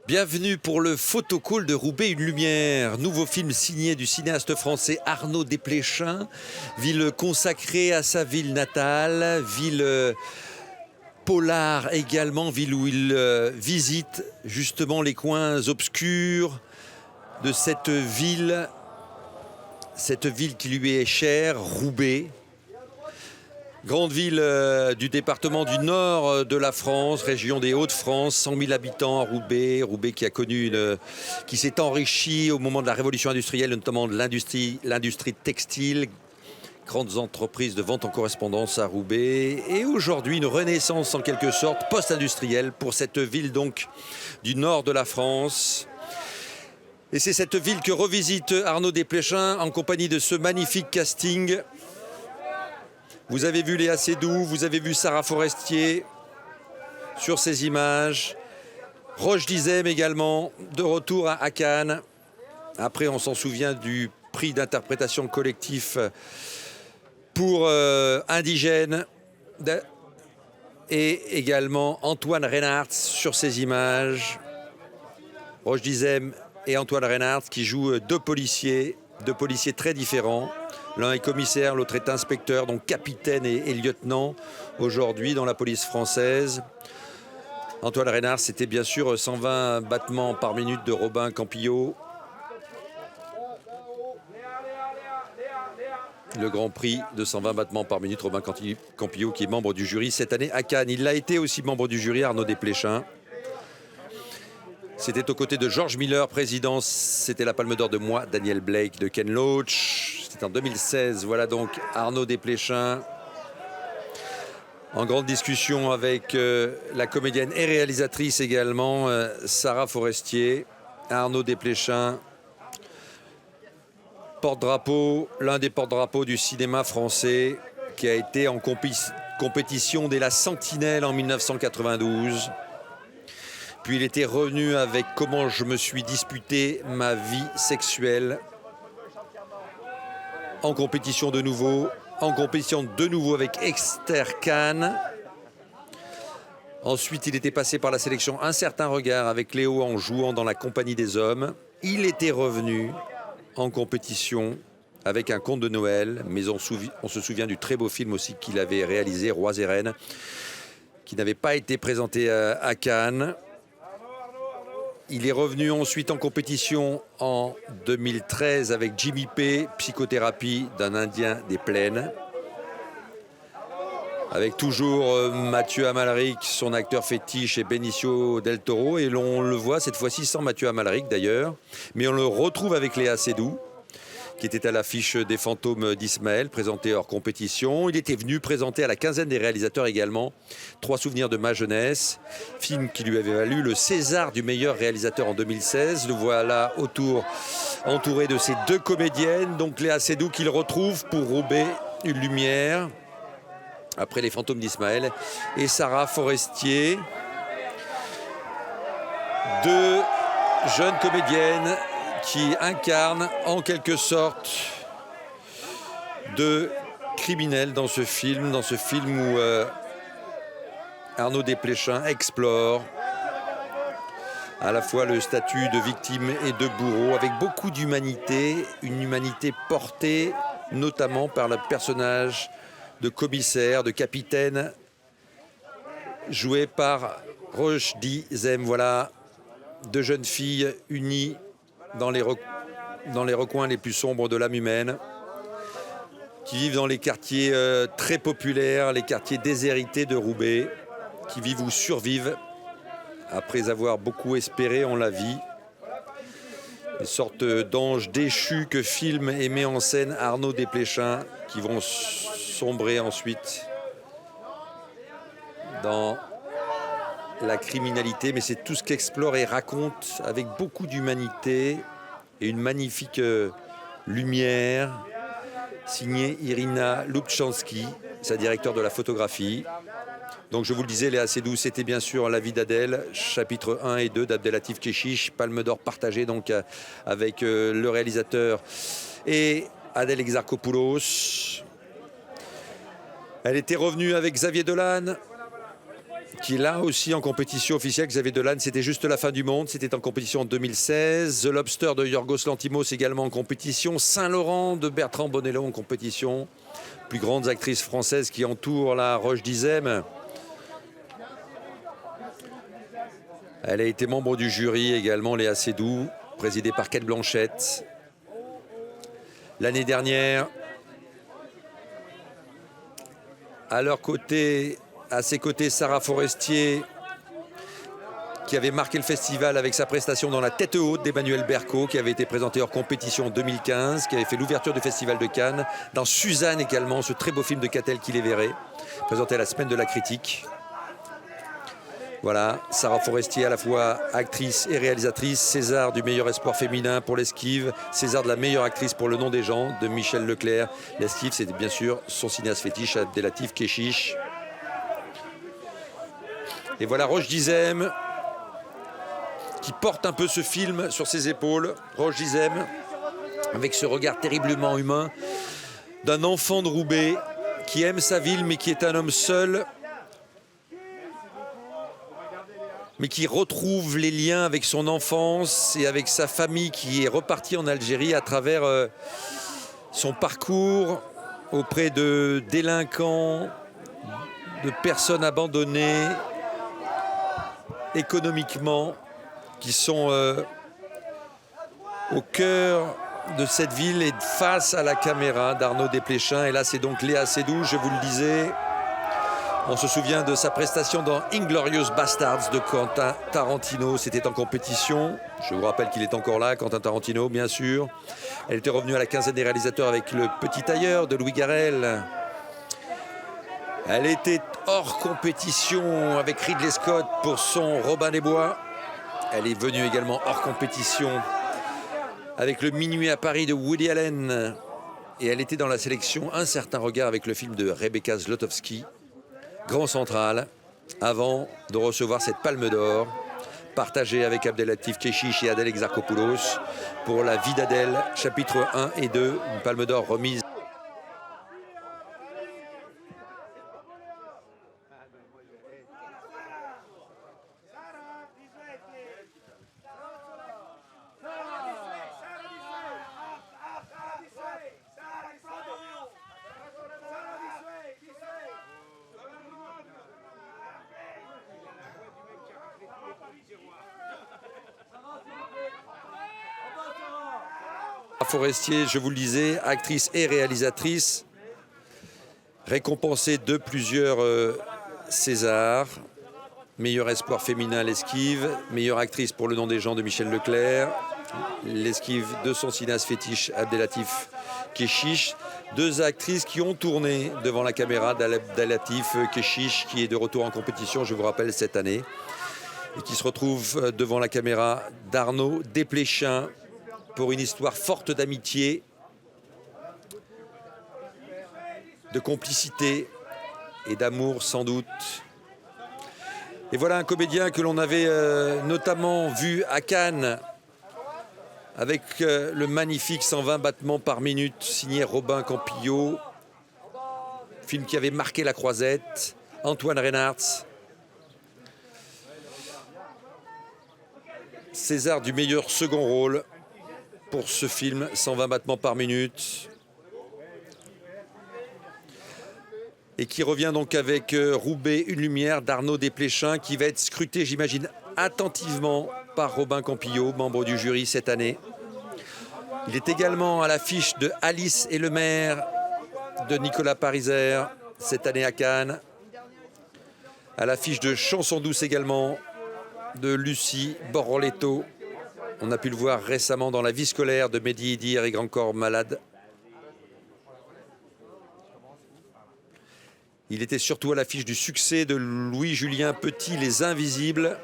Bienvenue pour le photocall de Roubaix, une lumière. Nouveau film signé du cinéaste français Arnaud Desplechin. Ville consacrée à sa ville natale, ville polar également, ville où il visite justement les coins obscurs de cette ville qui lui est chère, Roubaix. Grande ville du département du nord de la France, région des Hauts-de-France, 100 000 habitants à Roubaix. Roubaix qui s'est enrichi au moment de la révolution industrielle, notamment de l'industrie textile. Grandes entreprises de vente en correspondance à Roubaix. Et aujourd'hui, une renaissance en quelque sorte post-industrielle pour cette ville donc du nord de la France. Et c'est cette ville que revisite Arnaud Desplechin en compagnie de ce magnifique casting. Vous avez vu Léa Seydoux, vous avez vu Sarah Forestier sur ces images. Roche Dizem également, de retour à Cannes. Après, on s'en souvient du prix d'interprétation collectif pour Indigène. Et également Antoine Reynards sur ces images. Roche Dizem et Antoine Reynards qui jouent deux policiers très différents. L'un est commissaire, l'autre est inspecteur, donc capitaine et lieutenant aujourd'hui dans la police française. Antoine Reynards, c'était bien sûr 120 battements par minute de Robin Campillo. Le Grand Prix de 120 battements par minute, Robin Campillo qui est membre du jury cette année à Cannes. Il l'a été aussi membre du jury, Arnaud Desplechin. C'était aux côtés de George Miller, président. C'était la Palme d'Or de moi, Daniel Blake, de Ken Loach. C'était en 2016. Voilà donc Arnaud Desplechin. En grande discussion avec la comédienne et réalisatrice également, Sarah Forestier. Arnaud Desplechin, porte-drapeau, l'un des porte-drapeaux du cinéma français, qui a été en compétition dès la Sentinelle en 1992. Puis il était revenu avec Comment je me suis disputé ma vie sexuelle. En compétition de nouveau avec Esther Kahn. Ensuite, il était passé par la sélection Un certain regard avec Léo en jouant dans La compagnie des hommes. Il était revenu en compétition avec Un conte de Noël, mais on se souvient du très beau film aussi qu'il avait réalisé, Rois et Reines, qui n'avait pas été présenté à Cannes. Il est revenu ensuite en compétition en 2013 avec Jimmy P, Psychothérapie d'un Indien des plaines. Avec toujours Mathieu Amalric, son acteur fétiche, et Benicio del Toro. Et l'on le voit cette fois-ci sans Mathieu Amalric d'ailleurs. Mais on le retrouve avec Léa Seydoux, qui était à l'affiche des Fantômes d'Ismaël, présenté hors compétition. Il était venu présenter à la quinzaine des réalisateurs également 3 souvenirs de ma jeunesse, film qui lui avait valu le César du meilleur réalisateur en 2016. Le voilà entouré de ces deux comédiennes, donc Léa Seydoux qu'il retrouve pour Roubaix, une lumière, après les Fantômes d'Ismaël, et Sarah Forestier, deux jeunes comédiennes qui incarne en quelque sorte de criminels dans ce film où Arnaud Desplechin explore à la fois le statut de victime et de bourreau avec beaucoup d'humanité, une humanité portée notamment par le personnage de commissaire, de capitaine, joué par Roche Dizem. Voilà, deux jeunes filles unies dans les recoins les plus sombres de l'âme humaine, qui vivent dans les quartiers très populaires, les quartiers déshérités de Roubaix, qui vivent ou survivent après avoir beaucoup espéré en la vie. Des sortes d'anges déchus que filme et met en scène Arnaud Desplechin, qui vont sombrer ensuite dans la criminalité, mais c'est tout ce qu'explore et raconte avec beaucoup d'humanité et une magnifique lumière, signée Irina Lubchansky, sa directeure de la photographie. Donc je vous le disais, Léa Seydoux, c'était bien sûr La vie d'Adèle, chapitres 1 et 2 d'Abdelatif Kechiche, Palme d'Or partagée donc avec le réalisateur et Adèle Exarchopoulos. Elle était revenue avec Xavier Dolan, qui est là aussi en compétition officielle. Xavier Dolan, c'était juste la fin du monde, c'était en compétition en 2016. The Lobster de Yorgos Lanthimos également en compétition. Saint-Laurent de Bertrand Bonello en compétition. Plus grandes actrices françaises qui entourent la Roche d'Izem. Elle a été membre du jury également, Léa Seydoux, présidée par Cate Blanchett. L'année dernière, à ses côtés, Sarah Forestier, qui avait marqué le festival avec sa prestation dans La Tête haute d'Emmanuel Berco, qui avait été présenté hors compétition en 2015, qui avait fait l'ouverture du festival de Cannes. Dans Suzanne également, ce très beau film de Catel qui les verrait, présenté à la Semaine de la Critique. Voilà, Sarah Forestier, à la fois actrice et réalisatrice, César du meilleur espoir féminin pour l'Esquive, César de la meilleure actrice pour Le Nom des gens de Michel Leclerc. L'Esquive, c'était bien sûr son cinéaste fétiche, Abdelatif Kechiche. Et voilà Roche d'Izem, qui porte un peu ce film sur ses épaules. Roche d'Izem, avec ce regard terriblement humain d'un enfant de Roubaix qui aime sa ville, mais qui est un homme seul, mais qui retrouve les liens avec son enfance et avec sa famille qui est repartie en Algérie à travers son parcours auprès de délinquants, de personnes abandonnées économiquement, qui sont au cœur de cette ville et face à la caméra d'Arnaud Desplechin. Et là, c'est donc Léa Seydoux, je vous le disais. On se souvient de sa prestation dans Inglourious Basterds de Quentin Tarantino. C'était en compétition. Je vous rappelle qu'il est encore là, Quentin Tarantino, bien sûr. Elle était revenue à la quinzaine des réalisateurs avec Le Petit Tailleur de Louis Garrel. Elle était hors compétition avec Ridley Scott pour son Robin des Bois. Elle est venue également hors compétition avec Le Minuit à Paris de Woody Allen. Et elle était dans la sélection Un certain regard avec le film de Rebecca Zlotowski, Grand Central, avant de recevoir cette Palme d'Or partagée avec Abdelatif Kechiche et Adèle Exarchopoulos pour La vie d'Adèle, chapitres 1 et 2, une Palme d'Or remise. Forestier, je vous le disais, actrice et réalisatrice, récompensée de plusieurs Césars, meilleur espoir féminin l'Esquive, meilleure actrice pour Le Nom des gens de Michel Leclerc, l'Esquive de son cinéaste fétiche Abdelatif Kechiche, deux actrices qui ont tourné devant la caméra d'Abdelatif Kechiche, qui est de retour en compétition, je vous rappelle, cette année, et qui se retrouve devant la caméra d'Arnaud Desplechin, pour une histoire forte d'amitié, de complicité et d'amour sans doute. Et voilà un comédien que l'on avait notamment vu à Cannes avec le magnifique 120 battements par minute signé Robin Campillo, film qui avait marqué la Croisette, Antoine Reynards. César du meilleur second rôle pour ce film, 120 battements par minute. Et qui revient donc avec Roubaix, une lumière d'Arnaud Desplechin, qui va être scruté, j'imagine, attentivement par Robin Campillo, membre du jury cette année. Il est également à l'affiche de Alice et le maire de Nicolas Pariser, cette année à Cannes. À l'affiche de Chanson douce également, de Lucie Borroletto. On a pu le voir récemment dans La vie scolaire de Mehdi Idir et Grand Corps Malade. Il était surtout à l'affiche du succès de Louis-Julien Petit, Les Invisibles.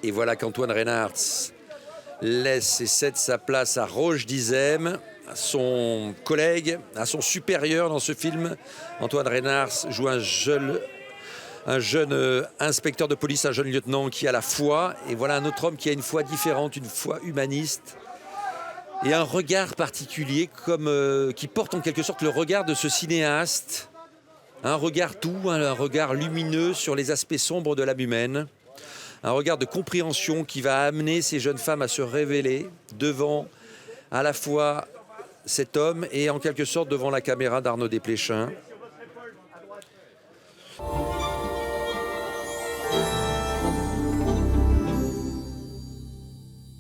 Et voilà qu'Antoine Reynards laisse et cède sa place à Roche d'Izem, à son collègue, à son supérieur dans ce film. Antoine Reynards joue un jeune inspecteur de police, un jeune lieutenant qui a la foi. Et voilà un autre homme qui a une foi différente, une foi humaniste. Et un regard particulier qui porte en quelque sorte le regard de ce cinéaste Un regard doux, un regard lumineux sur les aspects sombres de l'âme humaine. Un regard de compréhension qui va amener ces jeunes femmes à se révéler devant à la fois cet homme et en quelque sorte devant la caméra d'Arnaud Desplechin.